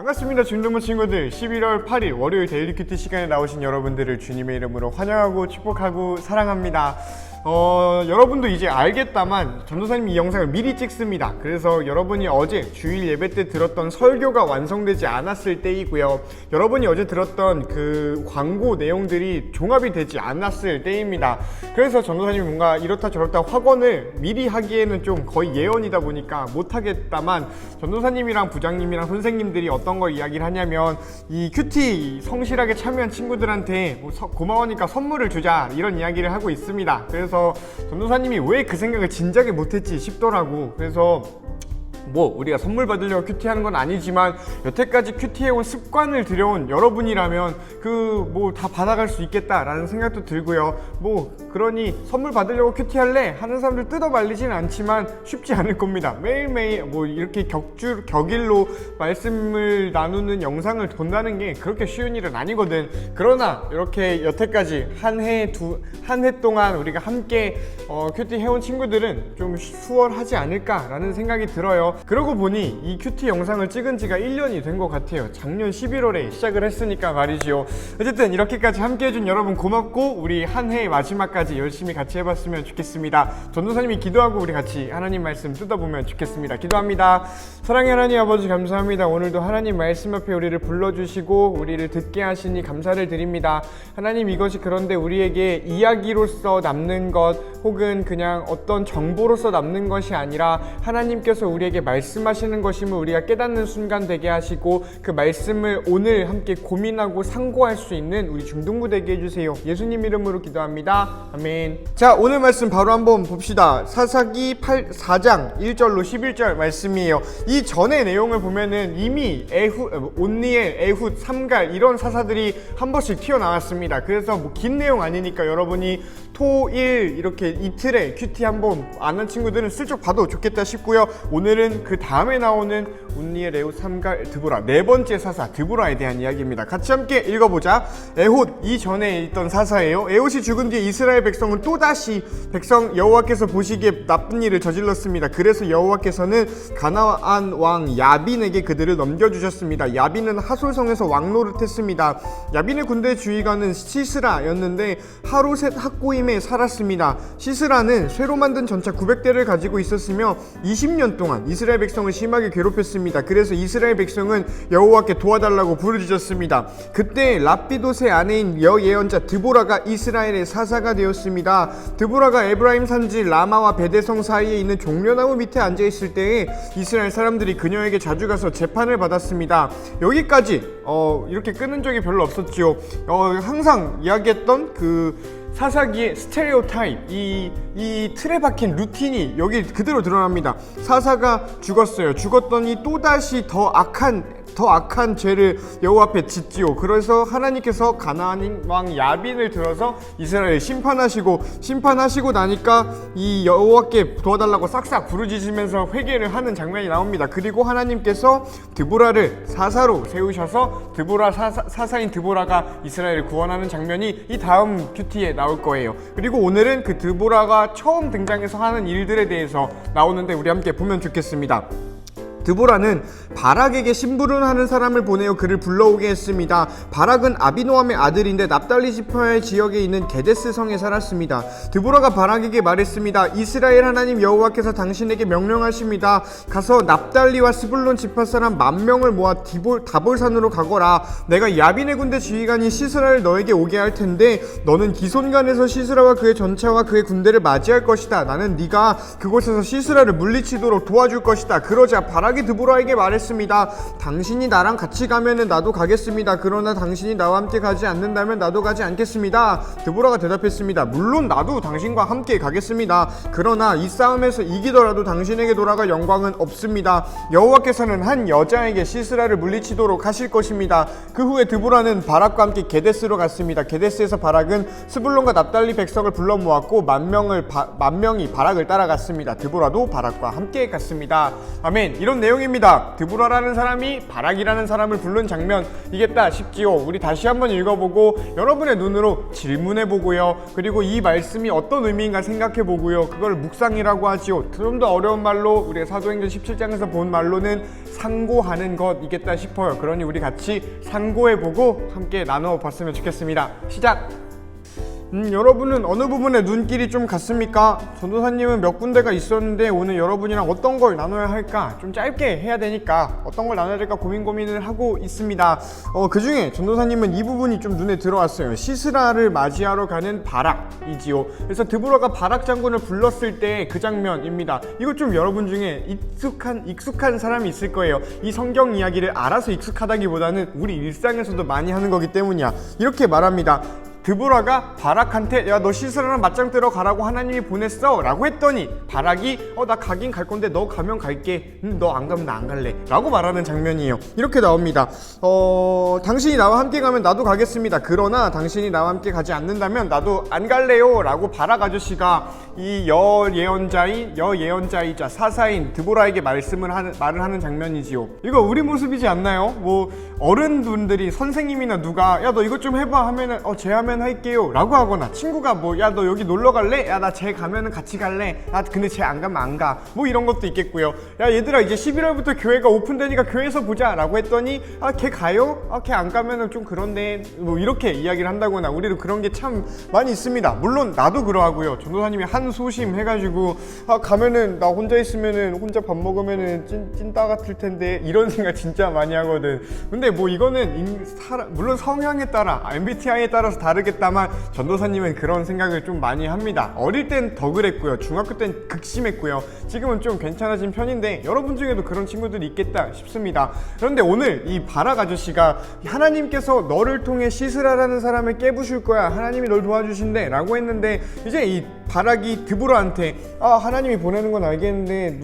반갑습니다. 준동무 친구들. 11월 8일 월요일 데일리 큐티 시간에 나오신 여러분들을 주님의 이름으로 환영하고 축복하고 사랑합니다. 여러분도 이제 알겠다만 전도사님이 이 영상을 미리 찍습니다. 그래서 여러분이 어제 주일 예배 때 들었던 설교가 완성되지 않았을 때이고요, 여러분이 어제 들었던 그 광고 내용들이 종합이 되지 않았을 때입니다. 그래서 전도사님이 뭔가 이렇다 저렇다 확언을 미리 하기에는 좀 거의 예언이다 보니까 못하겠다만, 전도사님이랑 부장님이랑 선생님들이 어떤 걸 이야기를 하냐면, 이 큐티 성실하게 참여한 친구들한테 고마우니까 선물을 주자, 이런 이야기를 하고 있습니다. 그래서 전도사님이 왜 그 생각을 진작에 못했지 싶더라고. 그래서 우리가 선물 받으려고 큐티하는 건 아니지만, 여태까지 큐티해온 습관을 들여온 여러분이라면 다 받아갈 수 있겠다라는 생각도 들고요. 그러니 선물 받으려고 큐티할래? 하는 사람들 뜯어 말리진 않지만 쉽지 않을 겁니다. 매일매일 이렇게 격일로 말씀을 나누는 영상을 본다는 게 그렇게 쉬운 일은 아니거든. 그러나 이렇게 여태까지 한 해 동안 우리가 함께 큐티 해온 친구들은 좀 수월하지 않을까라는 생각이 들어요. 그러고 보니 이 큐티 영상을 찍은 지가 1년이 된 것 같아요. 작년 11월에 시작을 했으니까 말이지요. 어쨌든 이렇게까지 함께 해준 여러분 고맙고, 우리 한 해의 마지막까지 열심히 같이 해봤으면 좋겠습니다. 전도사님이 기도하고 우리 같이 하나님 말씀 뜯어보면 좋겠습니다. 기도합니다. 사랑의 하나님 아버지, 감사합니다. 오늘도 하나님 말씀 앞에 우리를 불러주시고 우리를 듣게 하시니 감사를 드립니다. 하나님, 이것이 그런데 우리에게 이야기로서 남는 것, 혹은 그냥 어떤 정보로서 남는 것이 아니라 하나님께서 우리에게 말씀하시는 것임을 우리가 깨닫는 순간 되게 하시고, 그 말씀을 오늘 함께 고민하고 상고할 수 있는 우리 중등부 되게 해주세요. 예수님 이름으로 기도합니다. 아멘. 자, 오늘 말씀 바로 한번 봅시다. 사사기 4장 1절로 11절 말씀이에요. 이 전의 내용을 보면은 이미 온니엘, 에훗, 삼갈 이런 사사들이 한 번씩 튀어나왔습니다. 그래서 긴 내용 아니니까 여러분이 토, 일 이렇게 이틀에 큐티 한번 아는 친구들은 슬쩍 봐도 좋겠다 싶고요. 오늘은 그 다음에 나오는 온니엘, 에훗, 삼갈, 드보라, 네 번째 사사 드보라에 대한 이야기입니다. 같이 함께 읽어보자. 에훗, 이 전에 있던 사사예요. 에훗이 죽은 뒤에 이스라엘 백성은 또다시 여호와께서 보시기에 나쁜 일을 저질렀습니다. 그래서 여호와께서는 가나안 왕 야빈에게 그들을 넘겨주셨습니다. 야빈은 하솔성에서 왕 노릇했습니다. 야빈의 군대 주의관은 시스라였는데 하로셋 학고임에 살았습니다. 시스라는 쇠로 만든 전차 900대를 가지고 있었으며 20년 동안 이스라엘 백성을 심하게 괴롭혔습니다. 그래서 이스라엘 백성은 여호와께 도와달라고 부르짖었습니다. 그때 랍비돗의 아내인 여예언자 드보라가 이스라엘의 사사가 되었습니다. 드보라가 에브라임 산지 라마와 베데성 사이에 있는 종려나무 밑에 앉아있을 때에 이스라엘 사람들이 그녀에게 자주 가서 재판을 받았습니다. 여기까지 이렇게 끊은 적이 별로 없었지요. 항상 이야기했던 그 사사기의 스테레오타입, 이 틀에 박힌 루틴이 여기 그대로 드러납니다. 사사가 죽었더니 또다시 더 악한 죄를 여호와 앞에 짓지요. 그래서 하나님께서 가나안 왕 야빈을 들어서 이스라엘을 심판하시고 나니까 이 여호와께 도와달라고 싹싹 부르짖으면서 회개를 하는 장면이 나옵니다. 그리고 하나님께서 드보라를 사사로 세우셔서 사사인 드보라가 이스라엘을 구원하는 장면이 이 다음 큐티에 나올 거예요. 그리고 오늘은 그 드보라가 처음 등장해서 하는 일들에 대해서 나오는데 우리 함께 보면 좋겠습니다. 드보라는 바락에게 심부름 하는 사람을 보내어 그를 불러오게 했습니다. 바락은 아비노함의 아들인데 납달리 지파의 지역에 있는 게데스 성에 살았습니다. 드보라가 바락에게 말했습니다. 이스라엘 하나님 여호와께서 당신에게 명령하십니다. 가서 납달리와 스불론 지파 사람 10,000명을 모아 다볼산으로 가거라. 내가 야빈의 군대 지휘관인 시스라를 너에게 오게 할 텐데 너는 기손간에서 시스라와 그의 전차와 그의 군대를 맞이할 것이다. 나는 네가 그곳에서 시스라를 물리치도록 도와줄 것이다. 그러자 바락이 드보라에게 말했습니다. 당신이 나랑 같이 가면은 나도 가겠습니다. 그러나 당신이 나와 함께 가지 않는다면 나도 가지 않겠습니다. 드보라가 대답했습니다. 물론 나도 당신과 함께 가겠습니다. 그러나 이 싸움에서 이기더라도 당신에게 돌아갈 영광은 없습니다. 여호와께서는 한 여자에게 시스라를 물리치도록 하실 것입니다. 그 후에 드보라는 바락과 함께 게데스로 갔습니다. 게데스에서 바락은 스불론과 납달리 백성을 불러 모았고 10,000명이 바락을 따라갔습니다. 드보라도 바락과 함께 갔습니다. 아멘. 이런 이런 내용입니다. 드보라라는 사람이 바락이라는 사람을 부른 장면이겠다 싶지요. 우리 다시 한번 읽어보고 여러분의 눈으로 질문해보고요. 그리고 이 말씀이 어떤 의미인가 생각해보고요. 그걸 묵상이라고 하지요. 좀 더 어려운 말로 우리가 사도행전 17장에서 본 말로는 상고하는 것이겠다 싶어요. 그러니 우리 같이 상고해보고 함께 나눠봤으면 좋겠습니다. 시작! 여러분은 어느 부분에 눈길이 좀 갔습니까? 전도사님은 몇 군데가 있었는데 오늘 여러분이랑 어떤 걸 나눠야 할까? 좀 짧게 해야 되니까 어떤 걸 나눠야 될까 고민을 하고 있습니다. 그 중에 전도사님은 이 부분이 좀 눈에 들어왔어요. 시스라를 맞이하러 가는 바락이지요. 그래서 드보라가 바락 장군을 불렀을 때 그 장면입니다. 이거 좀 여러분 중에 익숙한 사람이 있을 거예요. 이 성경 이야기를 알아서 익숙하다기보다는 우리 일상에서도 많이 하는 거기 때문이야. 이렇게 말합니다. 드보라가 바락한테 야 너 시스라랑 맞짱 뜨러 가라고 하나님이 보냈어 라고 했더니 바락이 나 가긴 갈 건데 너 가면 갈게. 너 안 가면 나 안 갈래 라고 말하는 장면이에요. 이렇게 나옵니다. 당신이 나와 함께 가면 나도 가겠습니다. 그러나 당신이 나와 함께 가지 않는다면 나도 안 갈래요 라고 바락 아저씨가 이 여예언자이자 사사인 드보라에게 말을 하는 장면이지요. 이거 우리 모습이지 않나요? 뭐 어른분들이 선생님이나 누가 야 너 이것 좀 해봐 하면은 쟤 하면 할게요 라고 하거나 친구가 뭐 야 너 여기 놀러 갈래? 야 나 쟤 가면은 같이 갈래? 아 근데 쟤 안 가면 안 가. 뭐 이런 것도 있겠고요. 야 얘들아 이제 11월부터 교회가 오픈되니까 교회에서 보자 라고 했더니 걔 가요? 걔 안 가면은 좀 그런데 뭐 이렇게 이야기를 한다거나 우리도 그런 게 참 많이 있습니다. 물론 나도 그러하고요. 전도사님이 한 소심 해가지고 가면은 나 혼자 있으면은 혼자 밥 먹으면은 찐따 같을 텐데 이런 생각 진짜 많이 하거든. 근데 뭐 이거는 물론 성향에 따라 MBTI에 따라서 다르겠다만 전도사님은 그런 생각을 좀 많이 합니다. 어릴 땐 더 그랬고요. 중학교 땐 극심했고요. 지금은 좀 괜찮아진 편인데 여러분 중에도 그런 친구들이 있겠다 싶습니다. 그런데 오늘 이 바락 아저씨가 하나님께서 너를 통해 시스라라는 사람을 깨부실 거야. 하나님이 널 도와주신대 라고 했는데 이제 이 바락이 드보라한테 하나님이 보내는 건 알겠는데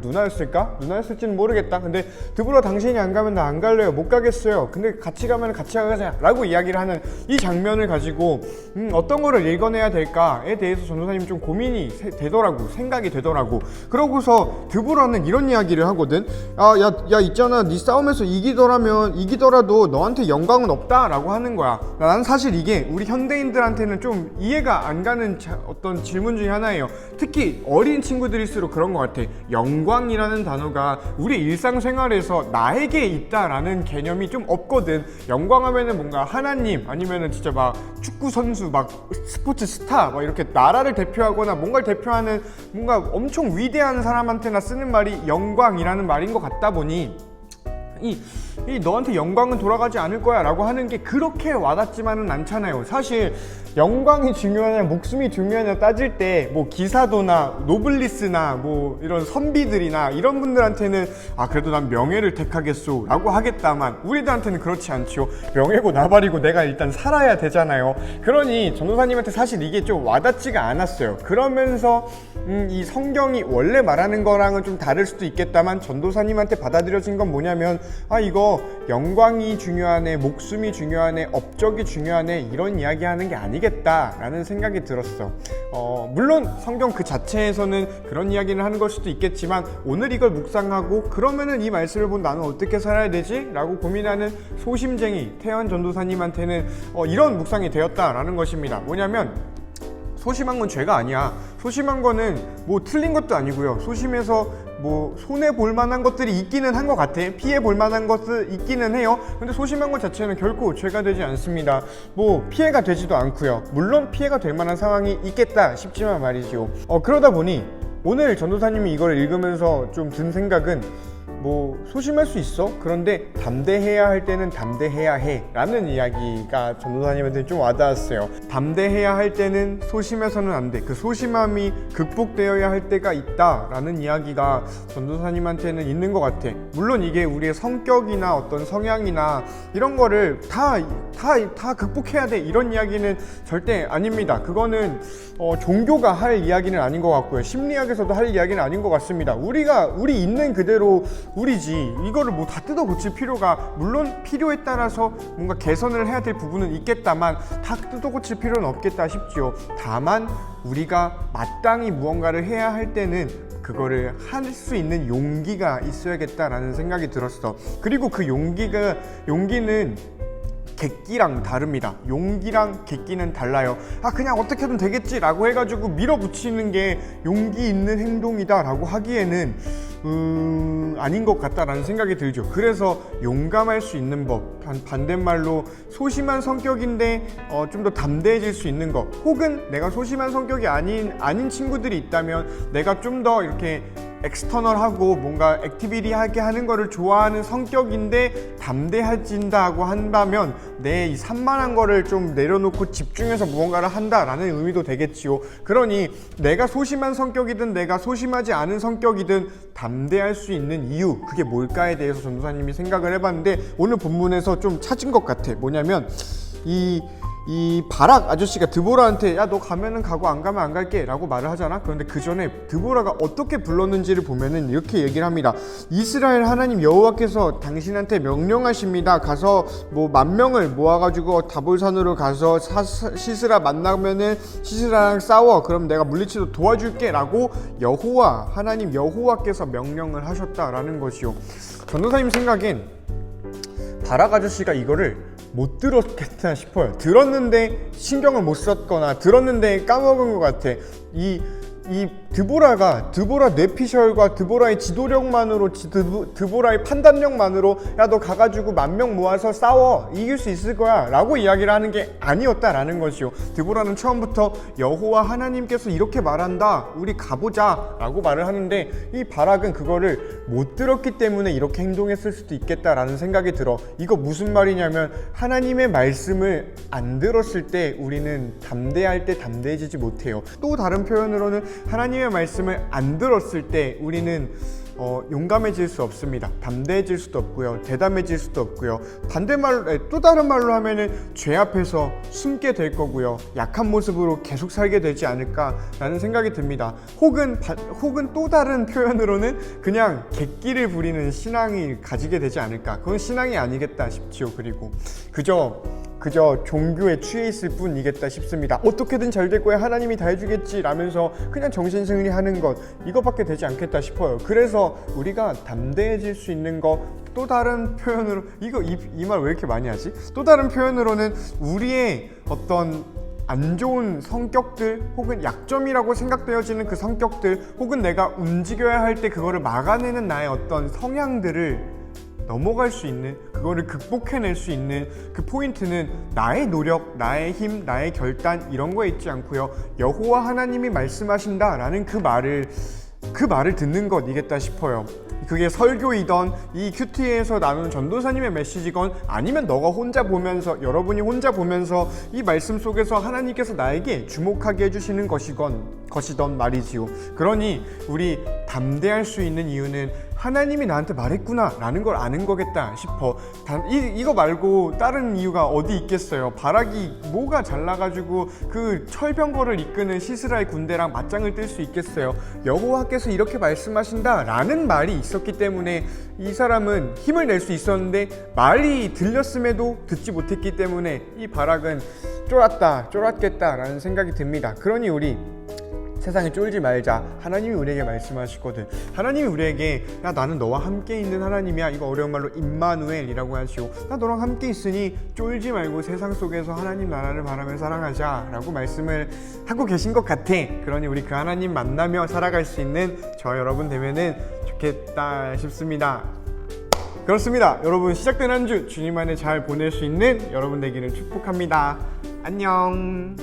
누나였을까? 누나였을지는 모르겠다. 근데 드보라 당신이 안 가면 나 안 갈래요. 못 가겠어요. 근데 같이 가면 같이 가자 라고 이야기를 하는 이 장면을 가지고 어떤 거를 읽어내야 될까에 대해서 전도사님이 좀 고민이 생각이 되더라고. 그러고서 드보라는 이런 이야기를 하거든. 야 있잖아, 네 싸움에서 이기더라도 너한테 영광은 없다 라고 하는 거야. 나는 사실 이게 우리 현대인들한테는 좀 이해가 안 가는 어떤 질문 중에 하나예요. 특히 어린 친구들일수록 그런 것 같아. 영광이라는 단어가 우리 일상생활에서 나에게 있다라는 개념이 좀 없거든. 영광하면은 뭔가 하나님 아니면은 진짜 막 축구 선수 막 스포츠 스타 막 이렇게 나라를 대표하거나 뭔가를 대표하는 뭔가 엄청 위대한 사람한테나 쓰는 말이 영광이라는 말인 것 같다 보니 이 너한테 영광은 돌아가지 않을 거야 라고 하는 게 그렇게 와닿지만은 않잖아요. 사실 영광이 중요하냐 목숨이 중요하냐 따질 때 뭐 기사도나 노블리스나 뭐 이런 선비들이나 이런 분들한테는 그래도 난 명예를 택하겠소 라고 하겠다만 우리들한테는 그렇지 않죠. 명예고 나발이고 내가 일단 살아야 되잖아요. 그러니 전도사님한테 사실 이게 좀 와닿지가 않았어요. 그러면서 이 성경이 원래 말하는 거랑은 좀 다를 수도 있겠다만 전도사님한테 받아들여진 건 뭐냐면 이거 영광이 중요하네, 목숨이 중요하네, 업적이 중요하네 이런 이야기 하는 게 아니겠다라는 생각이 들었어. 물론 성경 그 자체에서는 그런 이야기를 하는 걸 수도 있겠지만 오늘 이걸 묵상하고 그러면은 이 말씀을 본 나는 어떻게 살아야 되지? 라고 고민하는 소심쟁이 태연 전도사님한테는 이런 묵상이 되었다라는 것입니다. 뭐냐면 소심한 건 죄가 아니야. 소심한 거는 뭐 틀린 것도 아니고요. 소심해서 뭐 손해 볼 만한 것들이 있기는 한 것 같아. 피해 볼 만한 것들 있기는 해요. 근데 소심한 것 자체는 결코 죄가 되지 않습니다. 뭐 피해가 되지도 않고요. 물론 피해가 될 만한 상황이 있겠다 싶지만 말이죠. 그러다 보니 오늘 전도사님이 이걸 읽으면서 좀 든 생각은 뭐 소심할 수 있어. 그런데 담대해야 할 때는 담대해야 해 라는 이야기가 전도사님한테 좀 와닿았어요. 담대해야 할 때는 소심해서는 안 돼. 그 소심함이 극복되어야 할 때가 있다 라는 이야기가 전도사님한테는 있는 것 같아. 물론 이게 우리의 성격이나 어떤 성향이나 이런 거를 다 극복해야 돼 이런 이야기는 절대 아닙니다. 그거는 종교가 할 이야기는 아닌 것 같고요. 심리학에서도 할 이야기는 아닌 것 같습니다. 우리 있는 그대로 우리지 이거를 뭐 다 뜯어 고칠 필요가 물론 필요에 따라서 뭔가 개선을 해야 될 부분은 있겠다만 다 뜯어 고칠 필요는 없겠다 싶죠. 다만 우리가 마땅히 무언가를 해야 할 때는 그거를 할 수 있는 용기가 있어야겠다라는 생각이 들었어. 그리고 그 용기는 객기랑 다릅니다. 용기랑 객기는 달라요. 그냥 어떻게든 되겠지 라고 해가지고 밀어붙이는 게 용기 있는 행동이다 라고 하기에는 아닌 것 같다라는 생각이 들죠. 그래서 용감할 수 있는 법, 반대말로 소심한 성격인데 좀 더 담대해질 수 있는 것, 혹은 내가 소심한 성격이 아닌 친구들이 있다면 내가 좀 더 이렇게 엑스터널하고 뭔가 액티비티하게 하는 거를 좋아하는 성격인데 담대해진다고 한다면 내 이 산만한 거를 좀 내려놓고 집중해서 무언가를 한다라는 의미도 되겠지요. 그러니 내가 소심한 성격이든 내가 소심하지 않은 성격이든 담대할 수 있는 이유, 그게 뭘까에 대해서 전도사님이 생각을 해봤는데 오늘 본문에서 좀 찾은 것 같아. 뭐냐면 이 바락 아저씨가 드보라한테 야 너 가면은 가고 안 가면 안 갈게 라고 말을 하잖아. 그런데 그 전에 드보라가 어떻게 불렀는지를 보면은 이렇게 얘기를 합니다. 이스라엘 하나님 여호와께서 당신한테 명령하십니다. 가서 뭐 10,000명을 모아가지고 다볼산으로 가서 시스라 만나면은 시스라랑 싸워. 그럼 내가 물리치도 도와줄게 라고 하나님 여호와께서 명령을 하셨다라는 것이요. 전도사님 생각엔 바락 아저씨가 이거를 못 들었겠다 싶어요. 들었는데 신경을 못 썼거나 들었는데 까먹은 것 같아. 이 드보라 뇌피셜과 드보라의 지도력만으로 드보라의 판단력만으로 야 너 가가지고 10,000명 모아서 싸워 이길 수 있을 거야 라고 이야기를 하는 게 아니었다라는 것이요. 드보라는 처음부터 여호와 하나님께서 이렇게 말한다 우리 가보자 라고 말을 하는데 이 바락은 그거를 못 들었기 때문에 이렇게 행동했을 수도 있겠다라는 생각이 들어. 이거 무슨 말이냐면 하나님의 말씀을 안 들었을 때 우리는 담대할 때 담대해지지 못해요. 또 다른 표현으로는 하나님의 말씀을 안 들었을 때 우리는 용감해질 수 없습니다. 담대해질 수도 없고요. 대담해질 수도 없고요. 반대말로 또 다른 말로 하면은 죄 앞에서 숨게 될 거고요. 약한 모습으로 계속 살게 되지 않을까라는 생각이 듭니다. 혹은 또 다른 표현으로는 그냥 객기를 부리는 신앙이 가지게 되지 않을까. 그건 신앙이 아니겠다 싶지요. 그리고 그저 종교에 취해 있을 뿐이겠다 싶습니다. 어떻게든 잘 될 거야 하나님이 다 해주겠지 라면서 그냥 정신승리하는 것, 이거밖에 되지 않겠다 싶어요. 그래서 우리가 담대해질 수 있는 것, 또 다른 표현으로 이 말 왜 이렇게 많이 하지? 또 다른 표현으로는 우리의 어떤 안 좋은 성격들 혹은 약점이라고 생각되어지는 그 성격들 혹은 내가 움직여야 할 때 그거를 막아내는 나의 어떤 성향들을 넘어갈 수 있는, 그거를 극복해낼 수 있는 그 포인트는 나의 노력, 나의 힘, 나의 결단 이런 거에 있지 않고요. 여호와 하나님이 말씀하신다라는 그 말을 듣는 것이겠다 싶어요. 그게 설교이던 이 큐티에서 나누는 전도사님의 메시지건 아니면 여러분이 혼자 보면서 이 말씀 속에서 하나님께서 나에게 주목하게 해주시는 것이던 말이지요. 그러니 우리 담대할 수 있는 이유는 하나님이 나한테 말했구나 라는 걸 아는 거겠다 싶어. 이거 말고 다른 이유가 어디 있겠어요. 바락이 뭐가 잘나가지고 그 철병거를 이끄는 시스라의 군대랑 맞짱을 뜰 수 있겠어요. 여호와께서 이렇게 말씀하신다 라는 말이 있었기 때문에 이 사람은 힘을 낼 수 있었는데 말이 들렸음에도 듣지 못했기 때문에 이 바락은 쫄았겠다 라는 생각이 듭니다. 그러니 우리 세상에 쫄지 말자. 하나님이 우리에게 말씀하시거든. 하나님이 우리에게 야 나는 너와 함께 있는 하나님이야. 이거 어려운 말로 임마누엘이라고 하시오. 나 너랑 함께 있으니 쫄지 말고 세상 속에서 하나님 나라를 바라며 살아가자 라고 말씀을 하고 계신 것 같아. 그러니 우리 그 하나님 만나며 살아갈 수 있는 저 여러분 되면은 좋겠다 싶습니다. 그렇습니다. 여러분 시작된 한 주 주님 안에 잘 보낼 수 있는 여러분 되기를 축복합니다. 안녕.